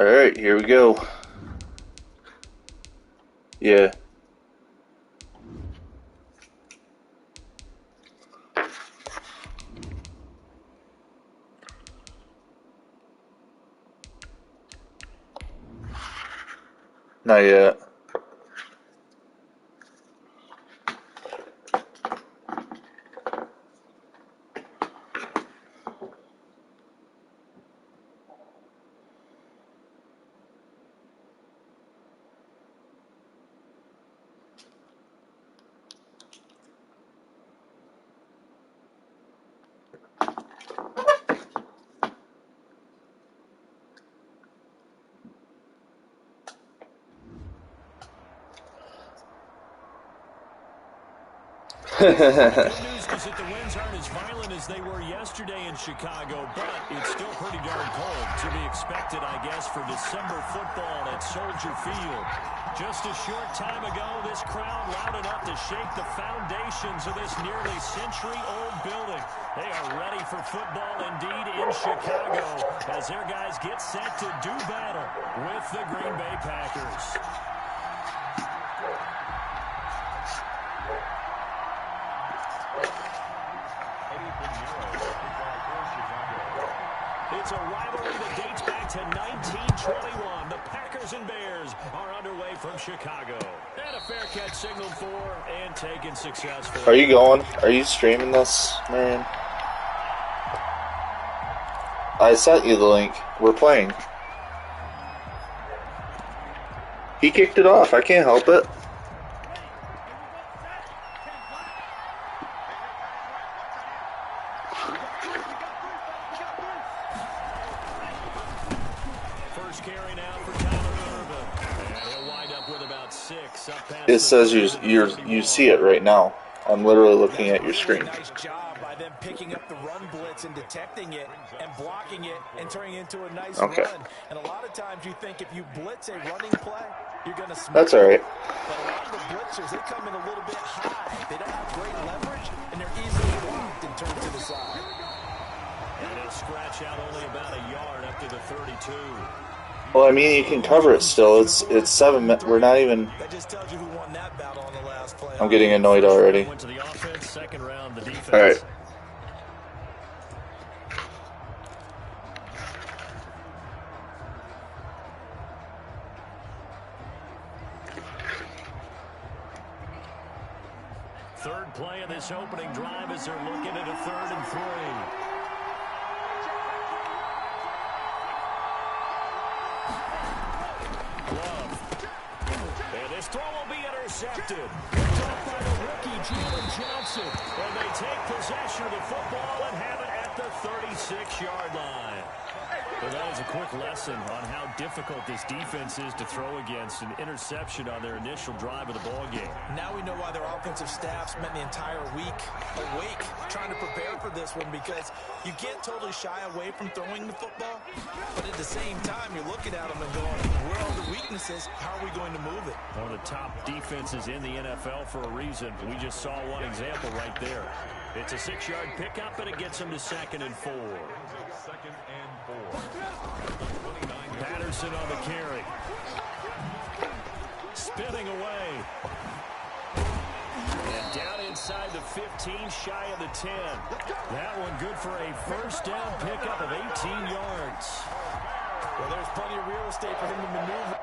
Alright, here we go. Yeah. Not yet. Good news is that the winds aren't as violent as they were yesterday in Chicago, but it's still pretty darn cold. To be expected, I guess, for December football at Soldier Field. Just a short time ago, this crowd loud enough to shake the foundations of this nearly century-old building. They are ready for football indeed in Chicago as their guys get set to do battle with the Green Bay Packers. It's a rivalry that dates back to 1921. The Packers and Bears are underway from Chicago. And a fair catch signaled for and taken successfully. Are you going? Are you streaming this, man? I sent you the link. We're playing. He kicked it off. I can't help it. It says you see it right now. I'm literally looking at your screen. Nice job by them picking up the run blitz and detecting it and blocking it and turning it into a nice run. And a lot of times you think if you blitz a running play, you're going to smash. That's all right. But a lot of the blitzers, they come in a little bit high. They don't have great leverage, and they're easily blocked and turned to the side. And it'll scratch out only about a yard up to the 32. Well, I mean, you can cover it still. It's 7 minutes. We're not even. That just tells you who won that battle on the last play. I'm getting annoyed already. Went to the offense, second round, the defense. All right. Third play of this opening drive as they're looking at a 3rd and 3. This throw will be intercepted. Picked off by the rookie, Jalen Johnson. And they take possession of the football and have it at the 36-yard line. Well, that is a quick lesson on how difficult this defense is to throw against. An interception on their initial drive of the ballgame. Now we know why their offensive staff spent the entire week awake trying to prepare for this one, because you can't totally shy away from throwing the football, but at the same time you're looking at them and going, where are the weaknesses? How are we going to move it? One of the top defenses in the NFL for a reason. We just saw one example right there. It's a 6-yard pickup, and it gets them to 2nd and 4. Patterson on the carry. Spinning away. And down inside the 15, shy of the 10. That one good for a first down pickup of 18 yards. Well, there's plenty of real estate for him to maneuver.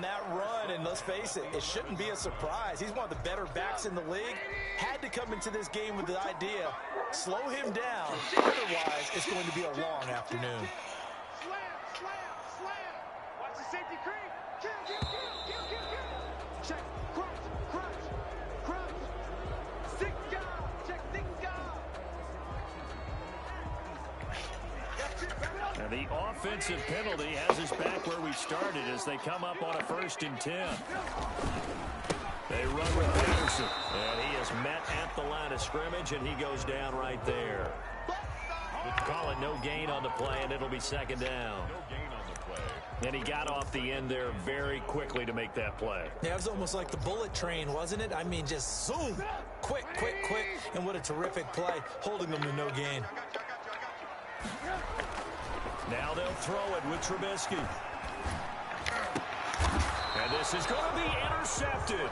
That run, and let's face it, it shouldn't be a surprise. He's one of the better backs in the league. Had to come into this game with the idea, slow him down, otherwise it's going to be a long afternoon. Slam, slam, slam. Watch the safety creep. Kill. offensive penalty has us back where we started as they come up on a 1st and 10. They run with Patterson, and he is met at the line of scrimmage, and he goes down right there. Call it no gain on the play, and it'll be 2nd down. And he got off the end there very quickly to make that play. Yeah, it was almost like the bullet train, wasn't it? I mean, just zoom, quick, quick, quick, and what a terrific play, holding them to no gain. Now they'll throw it with Trubisky. And this is going to be intercepted.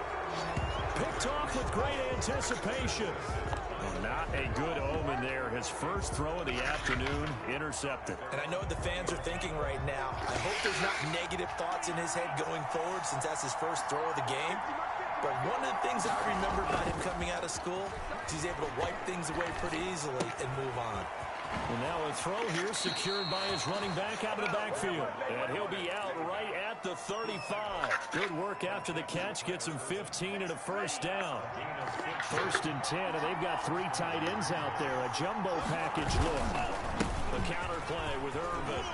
Picked off with great anticipation. Not a good omen there. His first throw of the afternoon, intercepted. And I know what the fans are thinking right now. I hope there's not negative thoughts in his head going forward since that's his first throw of the game. But one of the things I remember about him coming out of school is he's able to wipe things away pretty easily and move on. And now a throw here secured by his running back out of the backfield. And he'll be out right at the 35. Good work after the catch. Gets him 15 and a 1st down. 1st and 10, and they've got 3 tight ends out there. A jumbo package look. The counter play with Irvin.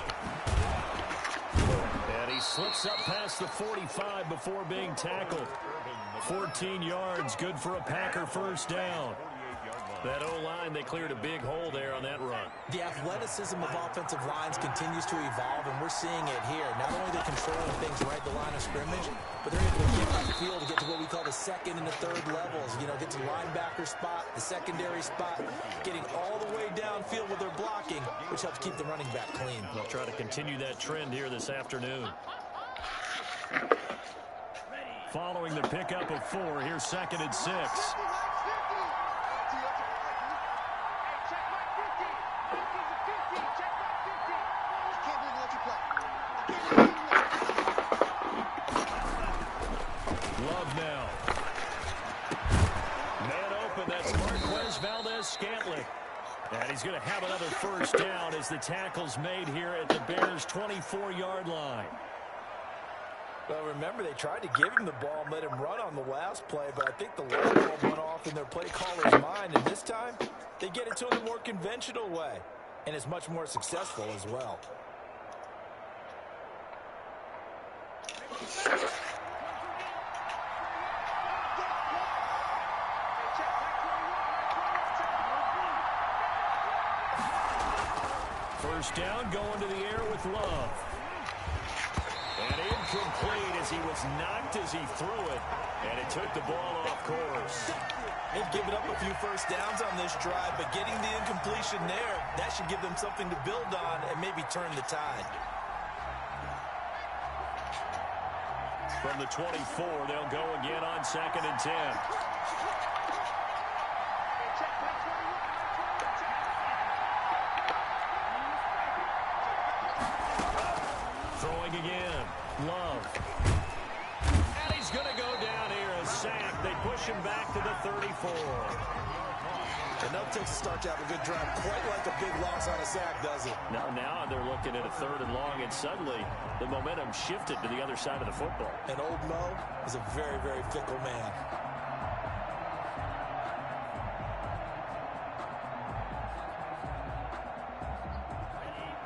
And he slips up past the 45 before being tackled. 14 yards, good for a Packer 1st down. That O-line, they cleared a big hole there on that run. The athleticism of offensive lines continues to evolve, and we're seeing it here. Not only are they controlling things right at the line of scrimmage, but they're able to get up the field to get to what we call the 2nd and the 3rd levels. You know, get to the linebacker spot, the secondary spot, getting all the way downfield with their blocking, which helps keep the running back clean. They'll try to continue that trend here this afternoon. Following the pickup of 4, here's 2nd and 6. Love now. Man open, that's Marquez Valdez-Scantling. And he's going to have another 1st down as the tackle's made here at the Bears' 24-yard line. Well, remember, they tried to give him the ball and let him run on the last play, but I think the light bulb went off in their play caller's mind, and this time they get it to him the more conventional way, and it's much more successful as well. First down, going to the air with Love. And incomplete as he was knocked as he threw it. And it took the ball off course. They've given up a few 1st downs on this drive, but getting the incompletion there, that should give them something to build on and maybe turn the tide. From the 24, they'll go again on 2nd and 10. Throwing again. Love. And he's going to go down here. A sack. They push him back to the 34. And that takes a start to have a good drive. Quite like a big loss on a sack, does it? Now they're looking at a 3rd and long, and suddenly the momentum shifted to the other side of the football. And old Mo is a very, very fickle man.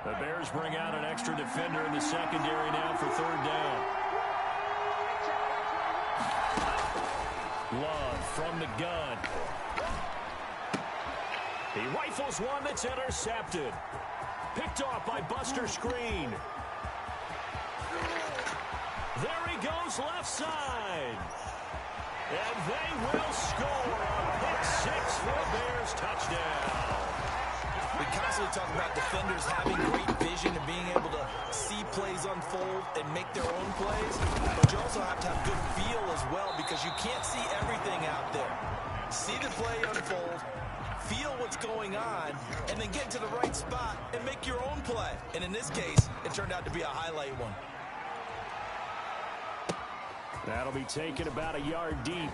The Bears bring out an extra defender in the secondary now for 3rd down. Love from the gun. He rifles one that's intercepted. Picked off by Buster Screen. There he goes left side. And they will score a pick 6 for a Bears touchdown. We constantly talk about defenders having great vision and being able to see plays unfold and make their own plays, but you also have to have good feel as well because you can't see everything out there. See the play unfold, feel what's going on, and then get to the right spot and make your own play. And in this case, it turned out to be a highlight one. That'll be taken about a yard deep.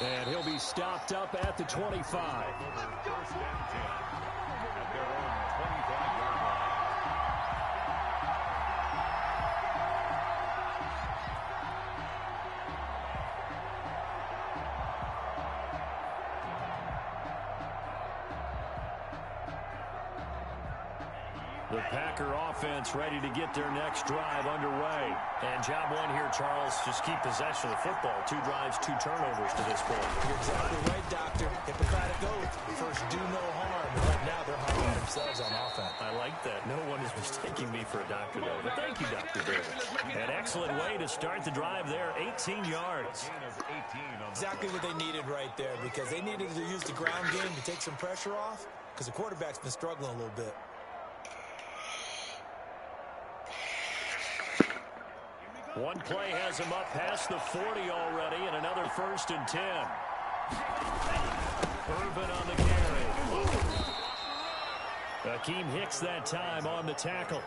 And he'll be stopped up at the 25. The Packer offense ready to get their next drive underway. And job one here, Charles, just keep possession of the football. 2 drives, 2 turnovers to this point. You're exactly right, Doctor. Hippocratic oath. First, do no harm. And right now, they're harming themselves on offense. I like that. No one is mistaking me for a doctor, though. But thank you, Dr. Davis. An excellent way to start the drive there. 18 yards. Exactly what they needed right there, because they needed to use the ground game to take some pressure off, because the quarterback's been struggling a little bit. One play has him up past the 40 already, and another 1st and 10. Irvin on the carry. Akeem Hicks that time on the tackle.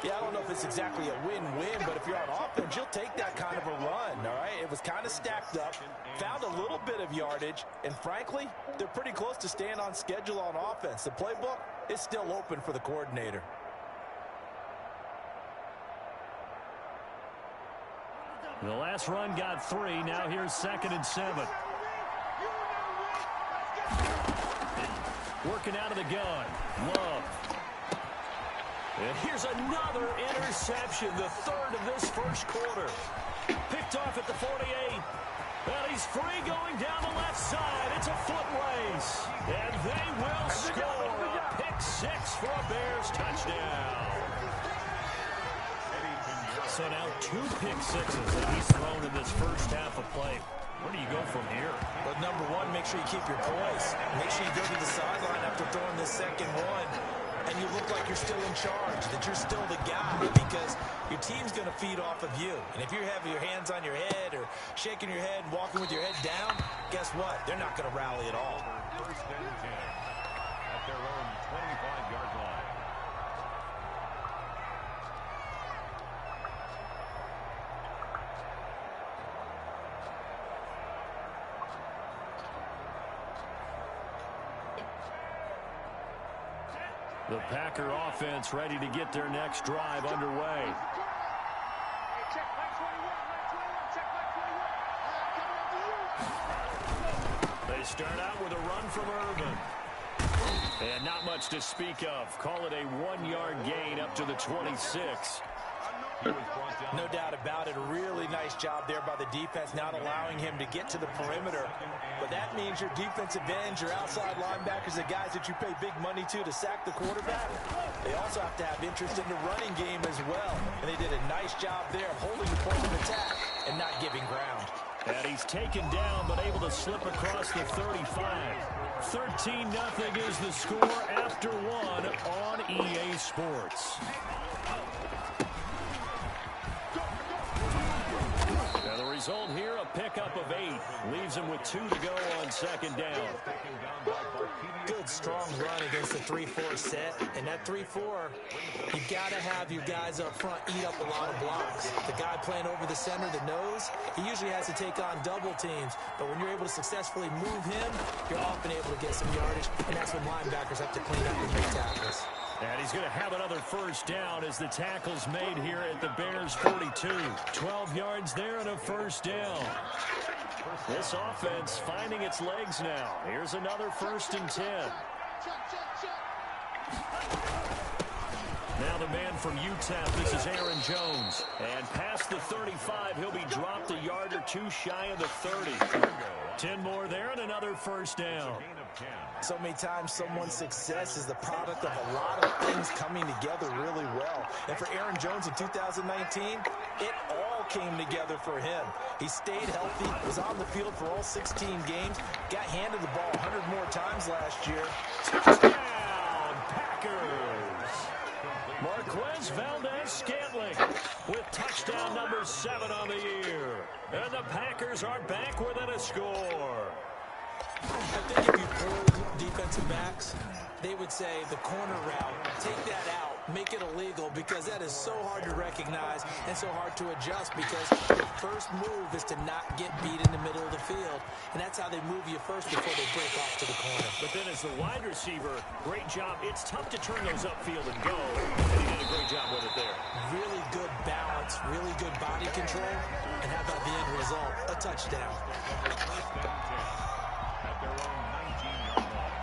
Yeah, I don't know if it's exactly a win-win, but if you're on offense, you'll take that kind of a run, all right? It was kind of stacked up, found a little bit of yardage, and frankly, they're pretty close to staying on schedule on offense. The playbook is still open for the coordinator. The last run got 3. Now here's 2nd and 7. Working out of the gun. Love. And here's another interception, the 3rd of this first quarter. Picked off at the 48. Well, he's free going down the left side. It's a foot race. And they will score a pick 6 for a Bears touchdown. So now 2 pick sixes that he's thrown in this first half of play. Where do you go from here? But number one, make sure you keep your poise. Make sure you go to the sideline after throwing this second one, and you look like you're still in charge, that you're still the guy, because your team's going to feed off of you. And if you're having your hands on your head or shaking your head and walking with your head down, guess what? They're not going to rally at all. First and 10 at their own 25-yard line. The Packer offense ready to get their next drive underway. They start out with a run from Irvin. And not much to speak of. Call it a 1-yard gain up to the 26. No doubt about it. A really nice job there by the defense, not allowing him to get to the perimeter. But that means your defensive ends, your outside linebackers, the guys that you pay big money to sack the quarterback, they also have to have interest in the running game as well. And they did a nice job there of holding the point of attack and not giving ground. And he's taken down, but able to slip across the 35. 13-0 is the score after 1 on EA Sports. Now the result here, a pickup of 8. Leaves him with 2 to go on 2nd down. Good, strong run against the 3-4 set. And that 3-4, you got to have your guys up front eat up a lot of blocks. The guy playing over the center, the nose, he usually has to take on double teams. But when you're able to successfully move him, you're often able to get some yardage. And that's when linebackers have to clean up and make tackles. And he's going to have another first down as the tackle's made here at the Bears 42. 12 yards there and a first down. This offense finding its legs now. Here's another 1st and 10. Now the man from UTEP, this is Aaron Jones. And past the 35, he'll be dropped a yard or 2 shy of the 30. 10 more there and another first down. So many times someone's success is the product of a lot of things coming together really well. And for Aaron Jones in 2019, it all came together for him. He stayed healthy, was on the field for all 16 games, got handed the ball 100 more times last year. Touchdown, Packers! Marquez Valdez-Scantling with touchdown number 7 on the year. And the Packers are back within a score. I think if you pulled defensive backs, they would say the corner route, take that out, make it illegal, because that is so hard to recognize and so hard to adjust, because your first move is to not get beat in the middle of the field. And that's how they move you first before they break off to the corner. But then as the wide receiver, great job. It's tough to turn those upfield and go, and he did a great job with it there. Really good balance, really good body control, and how about the end result? A touchdown. At their own 19-yard line.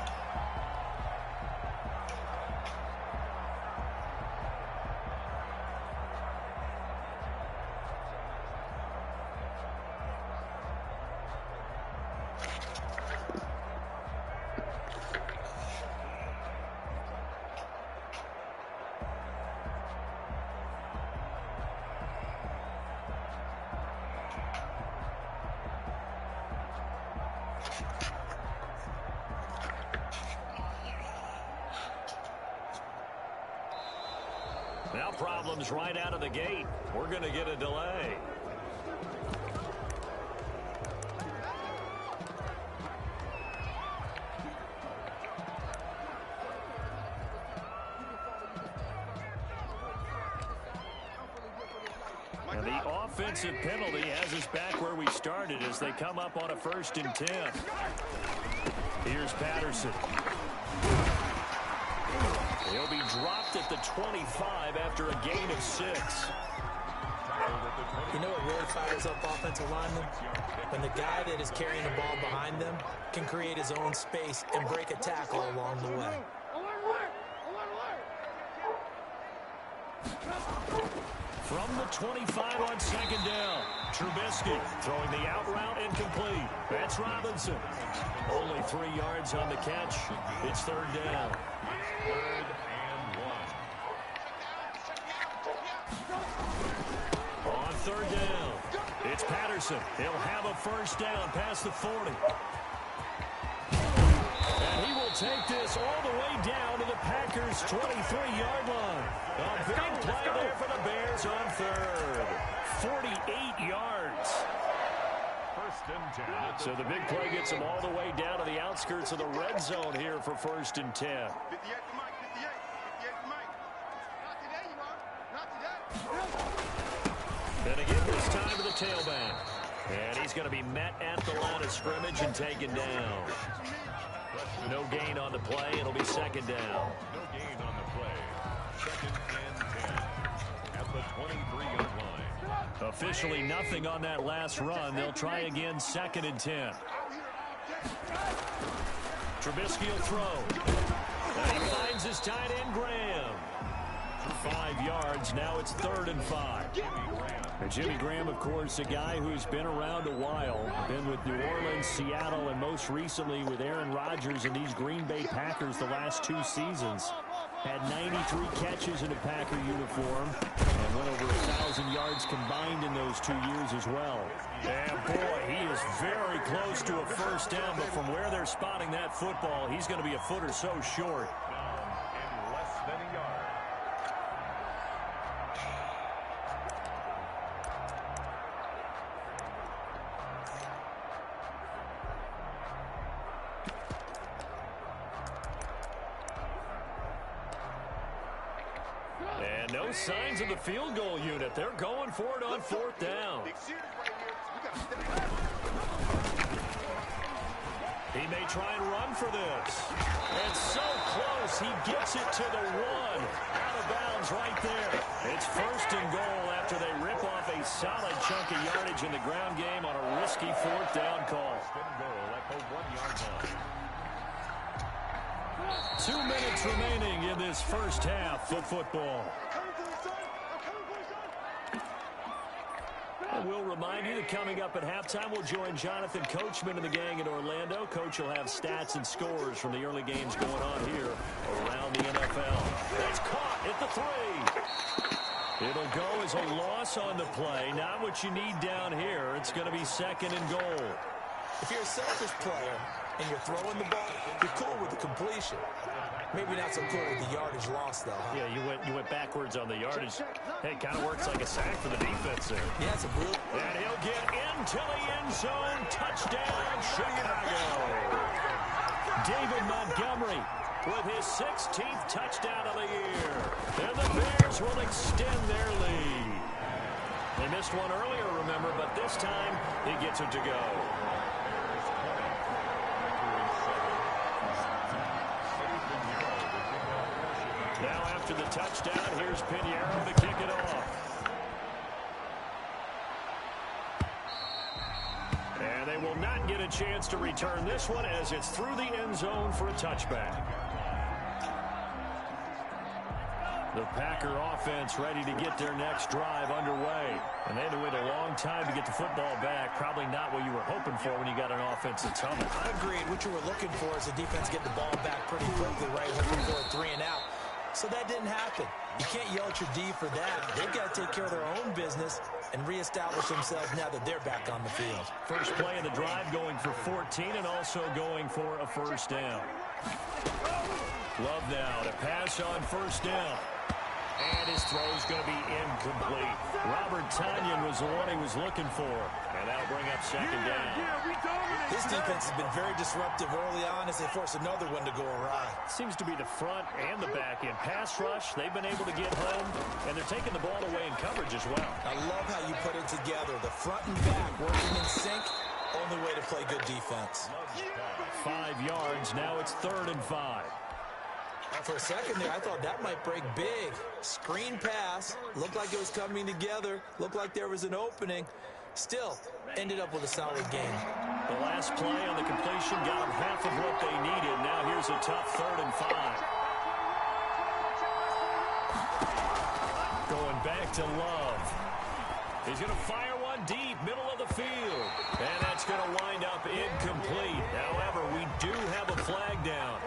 Now problems right out of the gate. We're going to get a delay. And the offensive penalty has us back where we started as they come up on a 1st and 10. Here's Patterson. He'll be dropped at the 25 after a gain of 6. You know what really fires up offensive linemen? When the guy that is carrying the ball behind them can create his own space and break a tackle along the way. From the 25 on 2nd down, Trubisky throwing the out route incomplete. That's Robinson. Only 3 yards on the catch. It's 3rd down. 3rd and 1. On 3rd down, it's Patterson. He'll have a 1st down past the 40. And he will take this all the way down to the Packers' 23-yard line. A big play there for the Bears on 3rd. 48 yards. 1st and 10. So the big play gets them all the way down to the outskirts of the red zone here for 1st and 10. 58 to Mike, 58 to Mike. Not today, you are. Not today. And again this time to the tailback. And he's going to be met at the line of scrimmage and taken down. No gain on the play. It'll be 2nd down. No gain on the play. 2nd and 10 at the 23-yard line. Officially nothing on that last run. They'll try again 2nd and 10. Trubisky will throw. And he finds his tight end, Graham. 5 yards. Now it's 3rd and 5. And Jimmy Graham, of course, a guy who's been around a while. Been with New Orleans, Seattle, and most recently with Aaron Rodgers and these Green Bay Packers the last 2 seasons. Had 93 catches in a Packer uniform and went over 1,000 yards combined in those 2 years as well. And boy, he is very close to a 1st down, but from where they're spotting that football, he's going to be a foot or so short. In less than a yard. And no signs of the field goal unit. They're going for it on 4th down. He may try and run for this. And so close, he gets it to the 1. Out of bounds right there. It's 1st and goal after they rip off a solid chunk of yardage in the ground game on a risky 4th down call. 1 yard line. 2 minutes remaining in this first half of football. And we'll remind you that coming up at halftime, we'll join Jonathan Coachman and the gang in Orlando. Coach will have stats and scores from the early games going on here around the NFL. That's caught at the 3. It'll go as a loss on the play. Not what you need down here. It's going to be 2nd and goal. If you're a selfish player and you're throwing the ball, you're cool with the completion. Maybe not so cool with the yardage loss, though, huh? Yeah, you went backwards on the yardage. Hey, kind of works like a sack for the defense there. Yeah, it's a real... And he'll get into the end zone. Touchdown, Chicago. David Montgomery with his 16th touchdown of the year. And the Bears will extend their lead. They missed one earlier, remember, but this time he gets it to go. Now after the touchdown, here's Pinheiro to kick it off. And they will not get a chance to return this one as it's through the end zone for a touchback. The Packer offense ready to get their next drive underway. And they had to wait a long time to get the football back. Probably not what you were hoping for when you got an offense that's humming. Agreed. What you were looking for is the defense getting the ball back pretty quickly, right? Looking for a 3 and out. So that didn't happen. You can't yell at your D for that. They've got to take care of their own business and reestablish themselves now that they're back on the field. First play of the drive going for 14 and also going for a 1st down. Love now to pass on 1st down. And his throw's going to be incomplete. Robert Tonyan was the one he was looking for. And that'll bring up second down. His defense has been very disruptive early on as they force another one to go awry. Seems to be the front and the back end. Pass rush, they've been able to get home, and they're taking the ball away in coverage as well. I love how you put it together. The front and back working in sync. Only way to play good defense. 5 yards. Now it's 3rd and 5. For a second there, I thought that might break big. Screen pass. Looked like it was coming together. Looked like there was an opening. Still, ended up with a solid game. The last play on the completion got them half of what they needed. Now here's a tough 3rd and 5. Going back to Love. He's going to fire one deep, middle of the field. And that's going to wind up incomplete. However, we do have a flag down.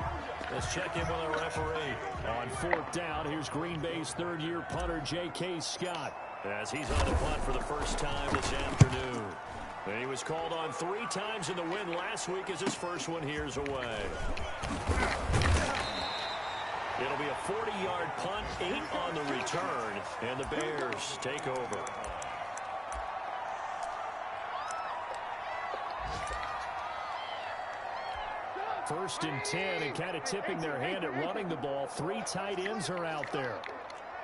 Let's check in with our referee. On 4th down, here's Green Bay's 3rd-year punter, J.K. Scott, as he's on the punt for the first time this afternoon. And he was called on 3 times in the win last week as his first one here's away. It'll be a 40-yard punt, 8 on the return, and the Bears take over. First and 10, and kind of tipping their hand at running the ball. 3 tight ends are out there.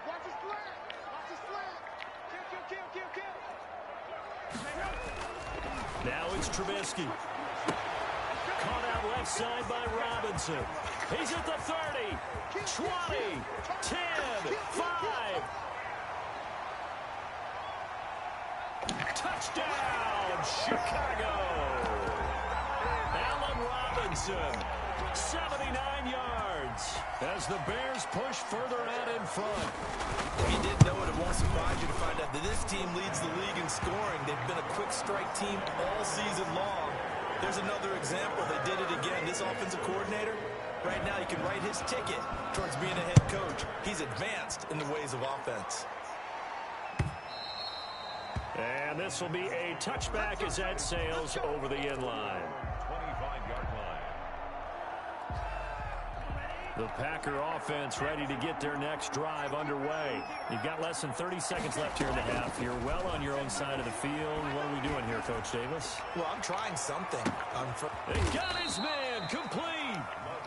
Watch his flag. Watch his flag. Kill. Now it's Trubisky. Caught out left side by Robinson. He's at the 30, 20, 10, 5. Touchdown, Chicago. Allen Robinson, 79 yards, as the Bears push further out in front. If you didn't know it, it won't surprise you to find out that this team leads the league in scoring. They've been a quick strike team all season long. There's another example. They did it again. This offensive coordinator, right now you can write his ticket towards being a head coach. He's advanced in the ways of offense. And this will be a touchback as that sails over the end line. 25-yard line. The Packer offense ready to get their next drive underway. You've got less than 30 seconds left here in the half. You're well on your own side of the field. What are we doing here, Coach Davis? Well, I'm trying something. He got his man complete.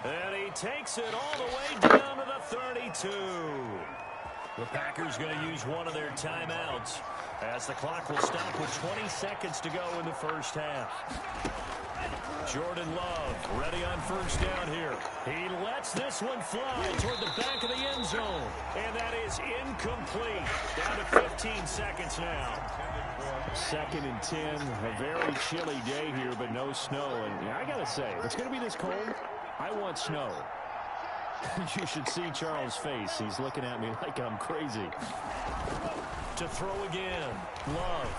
And he takes it all the way down to the 32. The Packers going to use one of their timeouts, as the clock will stop with 20 seconds to go in the first half. Jordan Love ready on first down here. He lets this one fly toward the back of the end zone. And that is incomplete. Down to 15 seconds now. 2nd and 10. A very chilly day here, but no snow. And I got to say, if it's going to be this cold, I want snow. You should see Charles' face. He's looking at me like I'm crazy. To throw again. Love.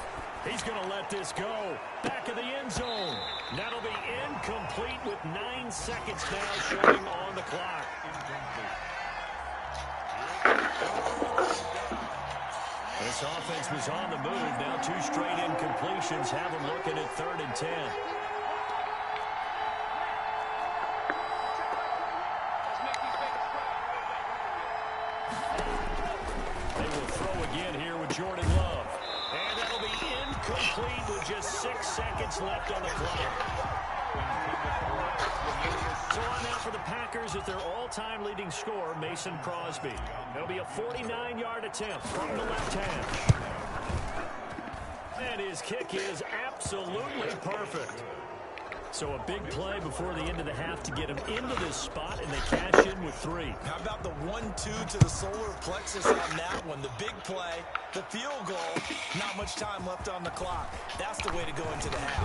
He's going to let this go. Back of the end zone. That'll be incomplete with 9 seconds now showing on the clock. This offense was on the move. Now 2 straight incompletions have them looking at 3rd and 10. Jordan Love. And that'll be incomplete with just 6 seconds left on the clock. So on now for the Packers at their all-time leading scorer, Mason Crosby. It'll be a 49-yard attempt from the left hash. And his kick is absolutely perfect. So a big play before the end of the half to get him into this spot, and they cash in with 3. How about the 1-2 to the solar plexus on that one? The big play, the field goal, not much time left on the clock. That's the way to go into the half.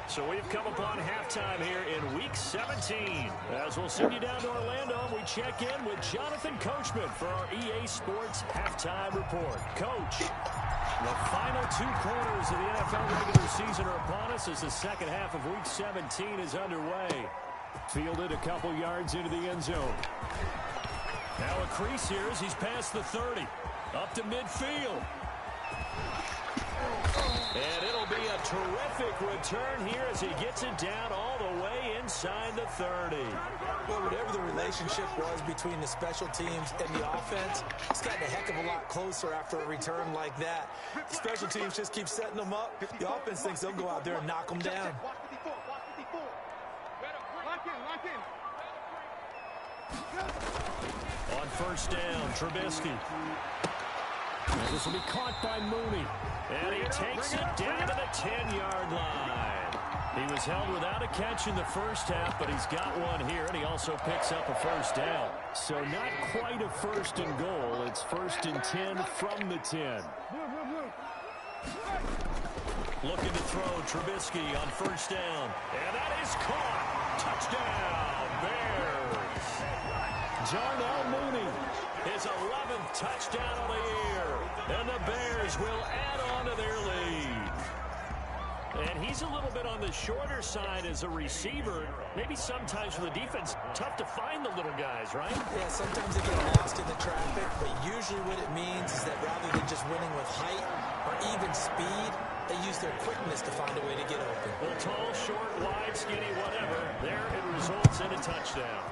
So we've come upon halftime here in Week 17. As we'll send you down to Orlando, we check in with Jonathan Coachman for our EA Sports Halftime Report. Coach, the final 2 quarters of the NFL regular season are upon us as the second half of Week 17 is underway. Fielded a couple yards into the end zone. Now a crease here as he's past the 30. Up to midfield. And it'll be a terrific return here as he gets it down all the way inside the 30. Well, whatever the relationship was between the special teams and the offense, it's gotten a heck of a lot closer after a return like that. The special teams just keep setting them up. The offense thinks they'll go out there and knock them down. Watch 54. Watch 54. Lock in. Lock in. On first down, Trubisky. And this will be caught by Mooney. And he takes it down to the 10-yard line. He was held without a catch in the first half, but he's got one here, and he also picks up a first down. So not quite a first and goal. It's first and 10 from the 10. Looking to throw, Trubisky on first down. And that is caught. Touchdown, Bears. Darnell Mooney, his 11th touchdown of the year. And the Bears will add on to their lead. And he's a little bit on the shorter side as a receiver. Maybe sometimes for the defense, tough to find the little guys, right? Yeah, sometimes they get lost in the traffic, but usually what it means is that rather than just winning with height or even speed, they use their quickness to find a way to get open. Well, tall, short, wide, skinny, whatever. There it results in a touchdown.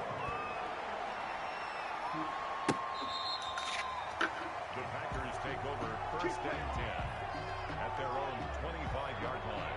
The Packers take over first and 10 at their own 25-yard line.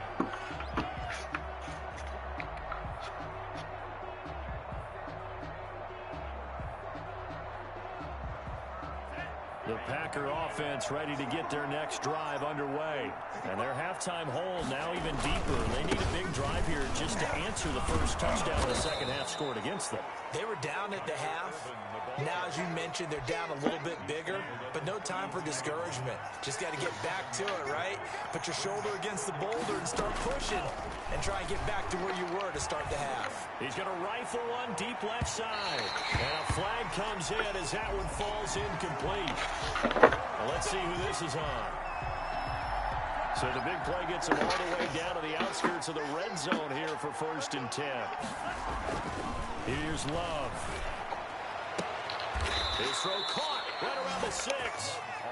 The Packer offense ready to get their next drive underway. And their halftime hole now even deeper. They need a big drive here just to answer the first touchdown the second half scored against them. They were down at the half. Now, as you mentioned, they're down a little bit bigger, but no time for discouragement. Just got to get back to it, right? Put your shoulder against the boulder and start pushing and try and get back to where you were to start the half. He's going to rifle one deep left side. And a flag comes in as that one falls incomplete. Well, let's see who this is on. So the big play gets him all the way down to the outskirts of the red zone here for first and 10. Here's Love. His throw caught right around the 6.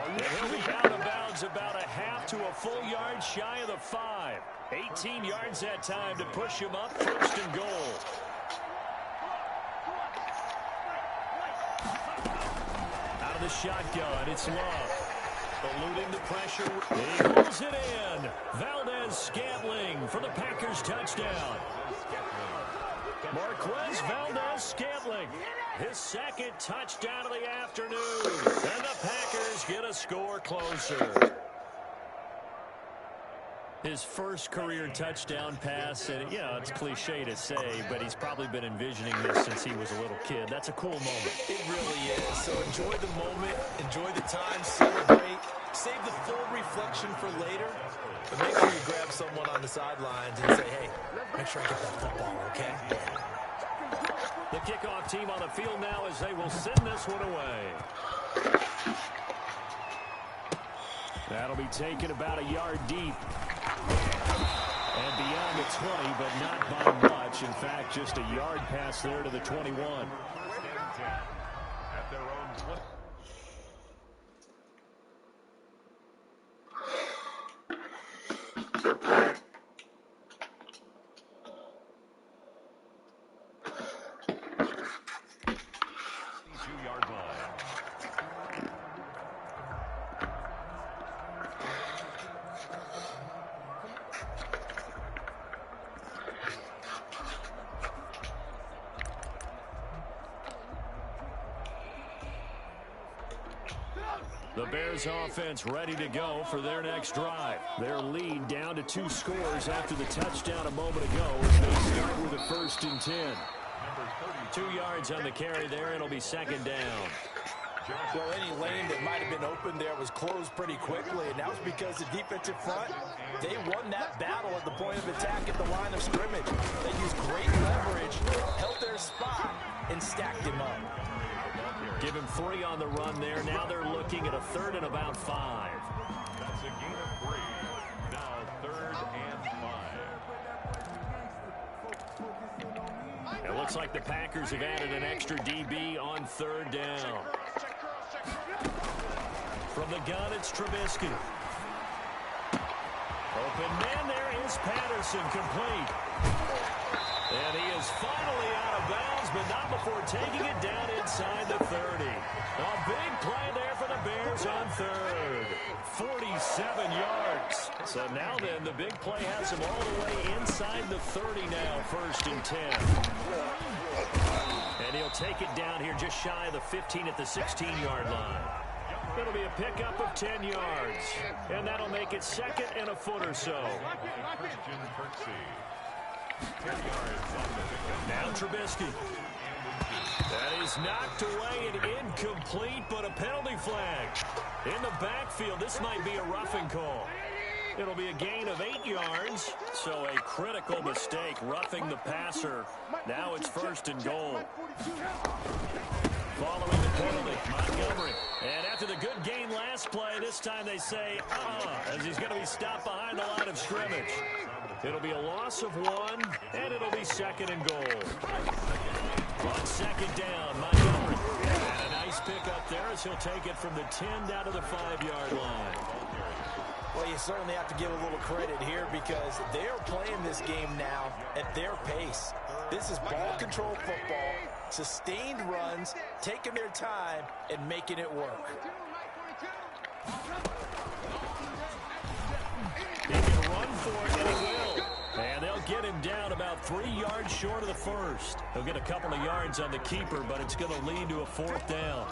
And he'll be out of bounds about a half to a full yard shy of the 5. 18 yards that time to push him up first and goal. Out of the shotgun, it's Love. Eluding the pressure. He pulls it in. Valdez-Scantling for the Packers touchdown. Marquez Valdez-Scantling, his second touchdown of the afternoon. And the Packers get a score closer. His first career touchdown pass, and yeah, it's cliche to say, but he's probably been envisioning this since he was a little kid. That's a cool moment. It really is. So enjoy the moment, enjoy the time, celebrate, save the full reflection for later, but make sure you grab someone on the sidelines and say, hey, make sure I get that football, okay? The kickoff team on the field now as they will send this one away. That'll be taken about a yard deep. And beyond the 20, but not by much. In fact, just a yard pass there to the 21. At their own 20. The Bears offense ready to go for their next drive. Their lead down to 2 scores after the touchdown a moment ago as they start with a first and 10. 2 yards on the carry there. It'll be second down. Well, any lane that might have been open there was closed pretty quickly, and that was because the defensive front, they won that battle at the point of attack at the line of scrimmage. They used great leverage, held their spot, and stacked him up. Give him 3 on the run there. Now they're looking at a third and about 5. That's a gain of 3. Now third and 5. It looks like the Packers have added an extra DB on third down. From the gun, it's Trubisky. and man, there is Patterson complete. And he is finally out of bounds, but not before taking it down inside the 30. A big play there for the Bears on third. 47 yards. So now then, the big play has him all the way inside the 30 now, 1st and 10. And he'll take it down here just shy of the 15 at the 16-yard line. It'll be a pickup of 10 yards. And that'll make it 2nd and a foot or so. Now Trubisky. That is knocked away and incomplete, but a penalty flag. In the backfield, this might be a roughing call. It'll be a gain of 8 yards, so a critical mistake, roughing the passer. Now it's 1st and goal. Following the penalty, Montgomery. And after the good gain last play, this time they say, as he's going to be stopped behind the line of scrimmage. It'll be a loss of 1, and it'll be 2nd and goal. On 2nd down, Montgomery. And a nice pick up there as he'll take it from the 10 down to the 5-yard line. Well, you certainly have to give a little credit here because they're playing this game now at their pace. This is ball control football, sustained runs, taking their time, and making it work. He can run for it, and he will. And they'll get him down about 3 yards short of the 1st. He'll get a couple of yards on the keeper, but it's going to lead to a 4th down.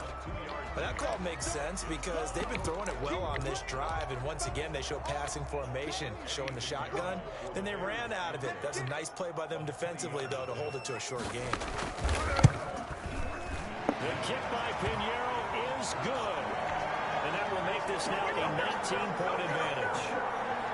But that call makes sense because they've been throwing it well on this drive, and once again they show passing formation, showing the shotgun. Then they ran out of it. That's a nice play by them defensively, though, to hold it to a short game. The kick by Pinheiro is good. And that will make this now a 19-point advantage.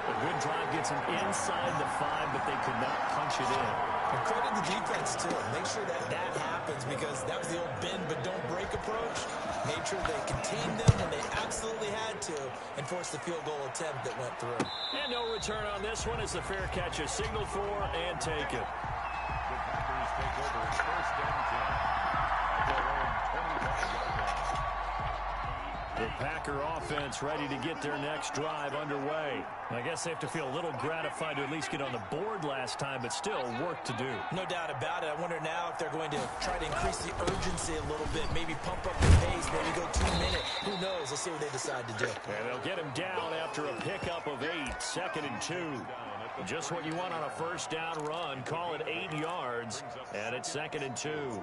A good drive gets them inside the 5, but they could not punch it in. And credit the defense, too. Make sure that happens because that was the old bend but don't break approach. Made sure they contained them when they absolutely had to and forced the field goal attempt that went through. And no return on this one as the fair catch is signaled for and taken. The Packers take over 1st and 10. At their own 25-yard line. The Packer offense ready to get their next drive underway. I guess they have to feel a little gratified to at least get on the board last time, but still work to do. No doubt about it. I wonder now if they're going to try to increase the urgency a little bit, maybe pump up the pace, maybe go 2 minutes. Who knows? Let's see what they decide to do. And they'll get him down after a pickup of 8, 2nd and 2. Just what you want on a 1st down run. Call it 8 yards, and it's 2nd and 2.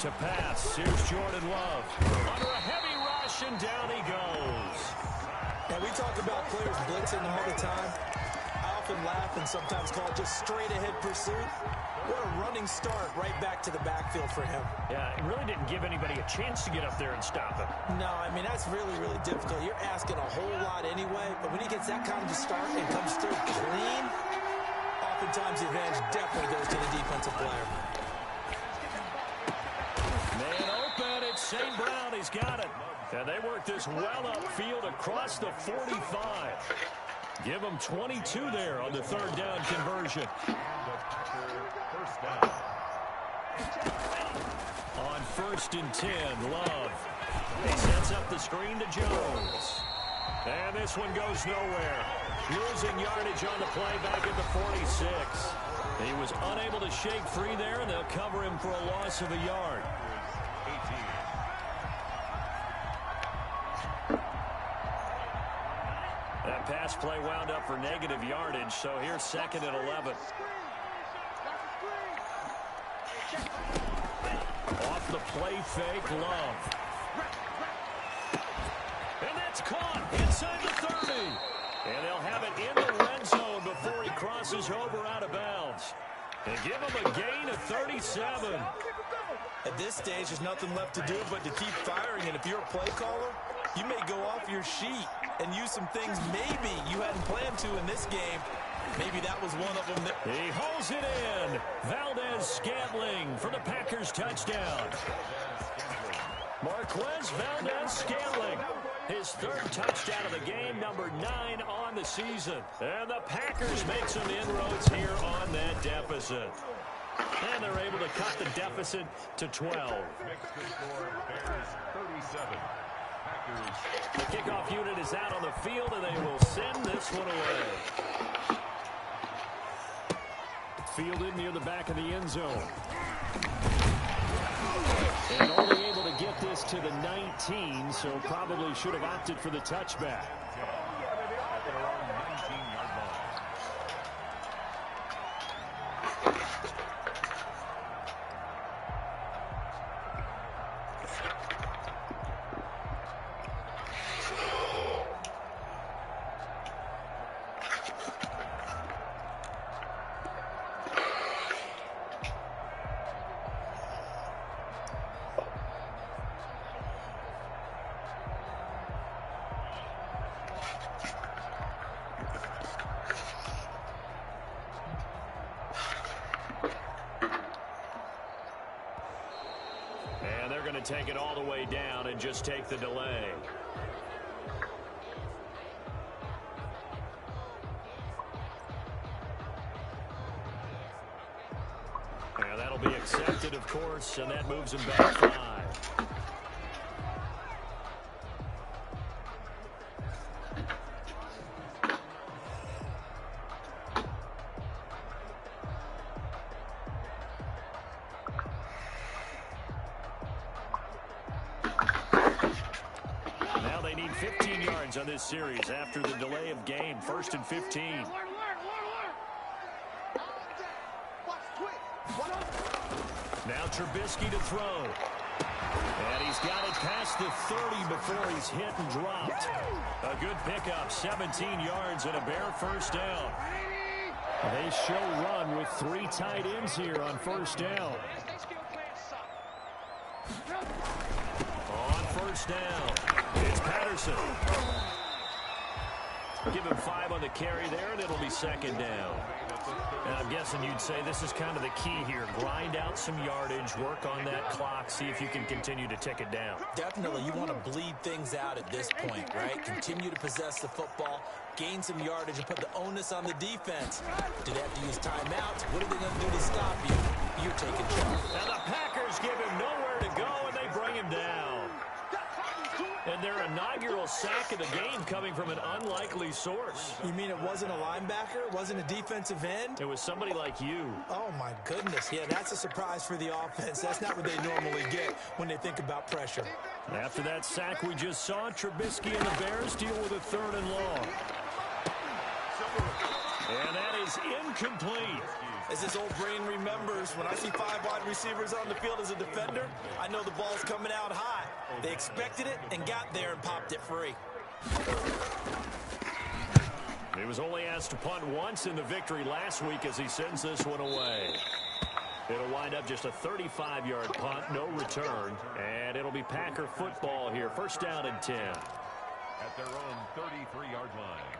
To pass, here's Jordan Love. Under a heavy rush, and down he goes. Now, we talk about players blitzing all the time. I often laugh and sometimes call it just straight-ahead pursuit. What a running start right back to the backfield for him. Yeah, it really didn't give anybody a chance to get up there and stop him. No, I mean, that's really, really difficult. You're asking a whole lot anyway, but when he gets that kind of a start and comes through clean, oftentimes the advantage definitely goes to the defensive player. Man open, it's St. Brown, he's got it. And they work this well upfield across the 45. Give them 22 there on the 3rd down conversion. On 1st and 10, Love. He sets up the screen to Jones. And this one goes nowhere. Losing yardage on the play back at the 46. He was unable to shake free there, and they'll cover him for a loss of a yard. That pass play wound up for negative yardage, so here's 2nd and 11. Off the play fake, Love. And that's caught inside the 30. And they'll have it in the red zone before he crosses over out of bounds. And give him a gain of 37. At this stage, there's nothing left to do but to keep firing. And if you're a play caller, you may go off your sheet and use some things maybe you hadn't planned to in this game. Maybe that was one of them. He holds it in. Valdez-Scantling for the Packers touchdown. Marquez Valdez-Scantling, his third touchdown of the game, number 9 on the season. And the Packers make some inroads here on that deficit. And they're able to cut the deficit to 12. Makes the score Bears 37. Packers. The kickoff unit is out on the field, and they will send this one away. Fielded near the back of the end zone. And only able to get this to the 19, so probably should have opted for the touchback. At their own 19-yard line. And they're going to take it all the way down and just take the delay. And that'll be accepted, of course, and that moves him back 5. Now they need 15 yards on this series after the delay of game. 1st and 15. Now Trubisky to throw. And he's got it past the 30 before he's hit and dropped. A good pickup, 17 yards and a Bear first down. They show run with 3 tight ends here on first down. On first down, it's Patterson. Give him 5 on the carry there, and it'll be 2nd down. And I'm guessing you'd say this is kind of the key here. Grind out some yardage, work on that clock, see if you can continue to tick it down. Definitely, you want to bleed things out at this point, right? Continue to possess the football, gain some yardage, and put the onus on the defense. Do they have to use timeouts? What are they going to do to stop you? You're taking charge. And the Packers give him nowhere to go, and they bring him down. And their inaugural sack of the game coming from an unlikely source. You mean it wasn't a linebacker? It wasn't a defensive end? It was somebody like you. Oh, my goodness. Yeah, that's a surprise for the offense. That's not what they normally get when they think about pressure. After that sack we just saw, Trubisky and the Bears deal with a 3rd and long. And that is incomplete. As his old brain remembers, when I see 5 wide receivers on the field as a defender, I know the ball's coming out high. They expected it and got there and popped it free. He was only asked to punt once in the victory last week as he sends this one away. It'll wind up just a 35-yard punt, no return, and it'll be Packer football here. 1st down and 10. At their own 33-yard line.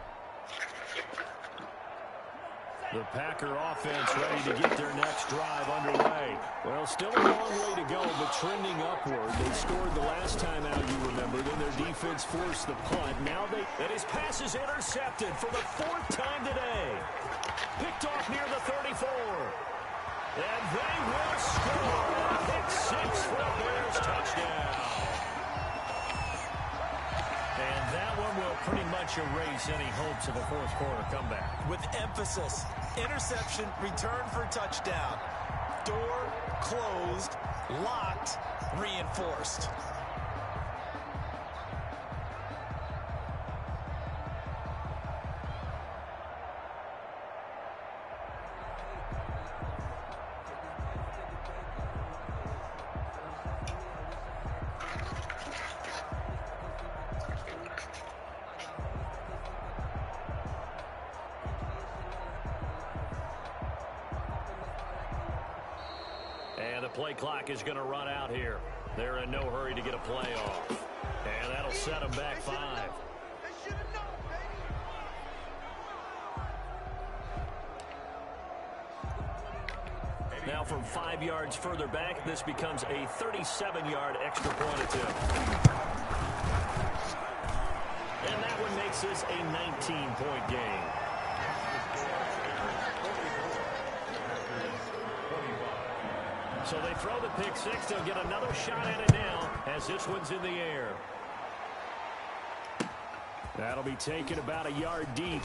The Packer offense ready to get their next drive underway. Well, still a long way to go, but trending upward. They scored the last time out, you remember. Then their defense forced the punt. Now and his pass is intercepted for the 4th time today. Picked off near the 34. And they will score. Pick 6 for a Bears touchdown. And that one will pretty much erase any hopes of a 4th quarter comeback. With emphasis, interception, return for touchdown. Door closed, locked, reinforced. And the play clock is going to run out here. They're in no hurry to get a play off. And that'll set them back 5. Now from 5 yards further back. This becomes a 37-yard extra point attempt. And that one makes this a 19-point game. So they throw the pick six. They'll get another shot at it now as this one's in the air. That'll be taken about a yard deep.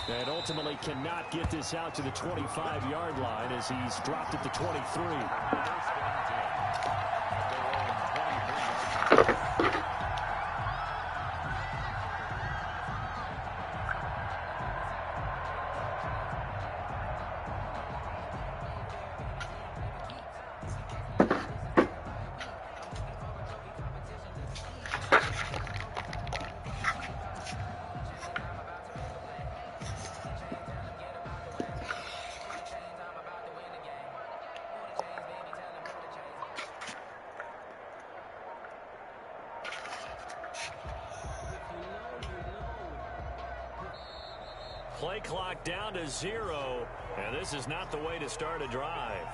And ultimately cannot get this out to the 25-yard line as he's dropped at the 23. Play clock down to 0, and this is not the way to start a drive.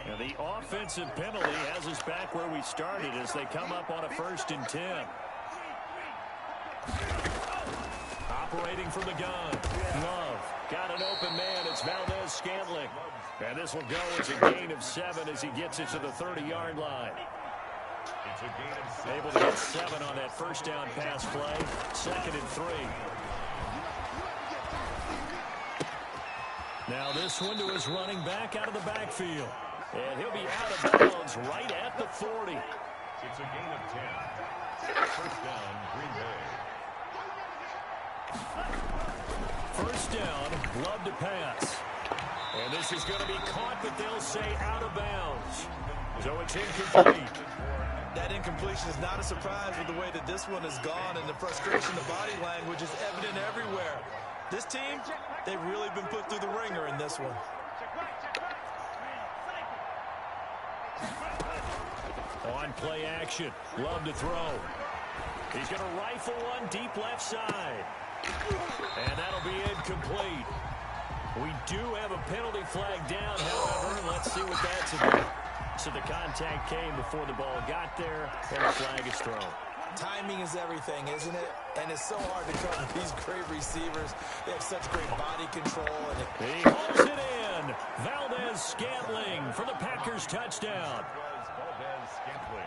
And the offensive penalty has us back where we started as they come up on a 1st and 10. Operating from the gun. Love. Got an open man. It's Valdez-Scantling. And this will go as a gain of 7 as he gets it to the 30-yard line. Able to get 7 on that 1st down pass play. 2nd and 3. Now this one to his running back out of the backfield. And he'll be out of bounds right at the 40. It's a gain of 10. 1st down, Green Bay. 1st down, Love to pass. And this is going to be caught, but they'll say out of bounds. So it's incomplete. That incompletion is not a surprise with the way that this one has gone, and the frustration, the body language is evident everywhere. This team, they've really been put through the ringer in this one. On play action, Love to throw. He's going to rifle one deep left side. And that'll be incomplete. We do have a penalty flag down, however. Let's see what that's about. So the contact came before the ball got there, and the flag is thrown. Timing is everything, isn't it? And it's so hard to cover these great receivers. They have such great body control. And he hauls it in. Valdez-Scantling for the Packers touchdown.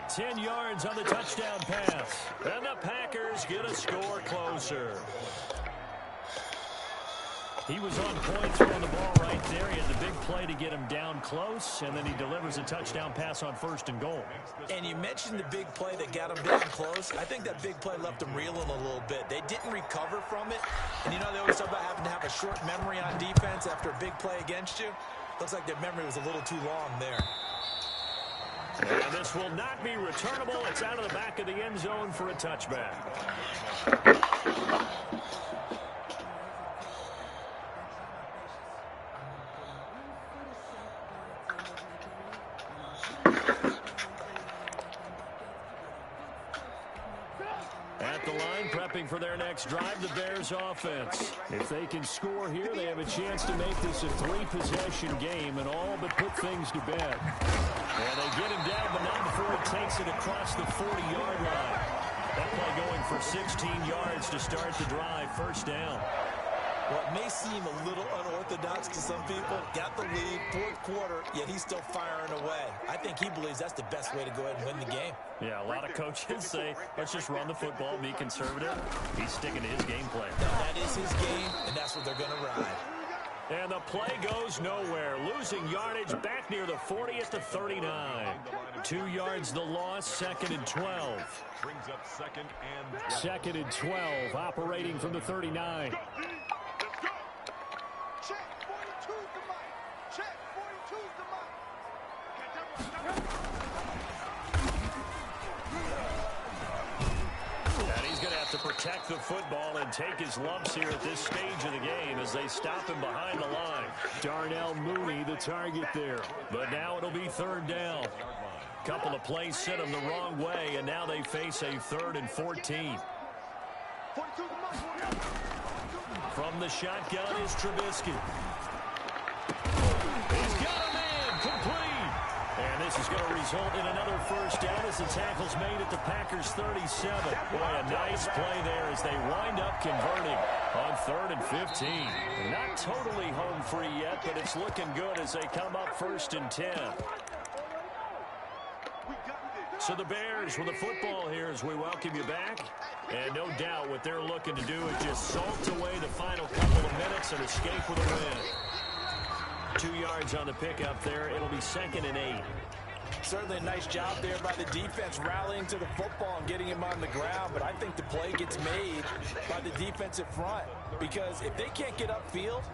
10 yards on the touchdown pass. And the Packers get a score closer. He was on point throwing the ball right there. He had the big play to get him down close, and then he delivers a touchdown pass on 1st and goal. And you mentioned the big play that got him down close. I think that big play left him reeling a little bit. They didn't recover from it. And you know, they always talk about having to have a short memory on defense after a big play against you. Looks like their memory was a little too long there. And this will not be returnable. It's out of the back of the end zone for a touchback. At the line, prepping for their next drive, the Bears offense. If they can score here, they have a chance to make this a 3-possession game and all but put things to bed. And they get him down, but not before he takes it across the 40-yard line. That play going for 16 yards to start the drive. 1st down. What may seem a little unorthodox to some people, got the lead, 4th quarter, yet he's still firing away. I think he believes that's the best way to go ahead and win the game. Yeah, a lot of coaches say, let's just run the football, be conservative. He's sticking to his game plan. That is his game, and that's what they're going to ride. And the play goes nowhere. Losing yardage back near the 40 at the 39. 2 yards the loss, 2nd and 12. Brings up 2nd and 2nd and 12, operating from the 39. Check, 42's the mic. Check, 42's the mic. And he's going to have to protect the football and take his lumps here at this stage of the game as they stop him behind the line. Darnell Mooney, the target there. But now it'll be 3rd down. Couple of plays sent him the wrong way, and now they face a 3rd and 14. From the shotgun is Trubisky. He's got a man complete. And this is going to result in another first down as the tackle's made at the Packers' 37. Boy, a nice play there as they wind up converting on 3rd and 15. Not totally home free yet, but it's looking good as they come up 1st and 10. So the Bears with the football here as we welcome you back. And no doubt what they're looking to do is just salt away the final couple of minutes and escape with a win. 2 yards on the pickup there. It'll be 2nd and 8. Certainly a nice job there by the defense rallying to the football and getting him on the ground. But I think the play gets made by the defensive front. Because if they can't get upfield,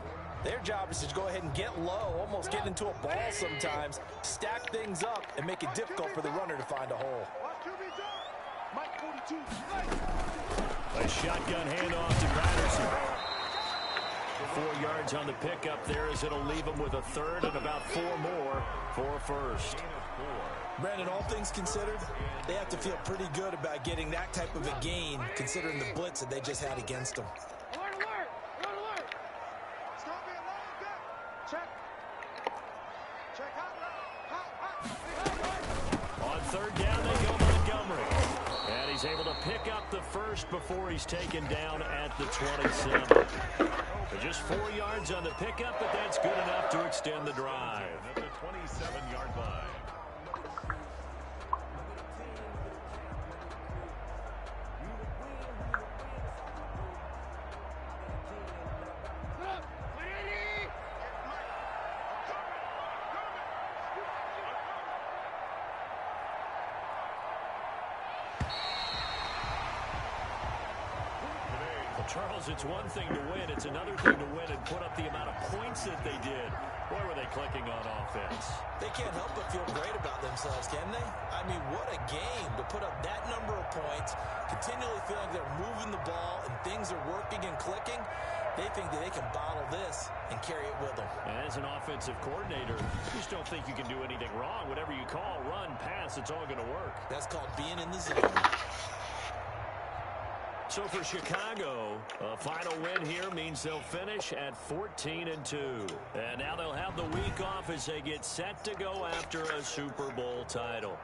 their job is to go ahead and get low, almost get into a ball sometimes, stack things up, and make it difficult for the runner to find a hole. A shotgun handoff to Patterson. 4 yards on the pickup there as it'll leave him with a 3rd and about 4 more for a first. Brandon, all things considered, they have to feel pretty good about getting that type of a gain, considering the blitz that they just had against them. Alert, alert! Alert, alert! Stop being lying down. Check. Check hot. On 3rd down, they go Montgomery. And he's able to pick up the first before he's taken down at the 27. So just 4 yards on the pickup, but that's good enough to extend the drive. At the 27-yard line. Charles, it's one thing to win. It's another thing to win and put up the amount of points that they did. Boy, were they clicking on offense. They can't help but feel great about themselves, can they? I mean, what a game to put up that number of points, continually feeling like they're moving the ball and things are working and clicking. They think that they can bottle this and carry it with them. And as an offensive coordinator, you just don't think you can do anything wrong. Whatever you call, run, pass, it's all going to work. That's called being in the zone. So for Chicago, a final win here means they'll finish at 14-2. And now they'll have the week off as they get set to go after a Super Bowl title.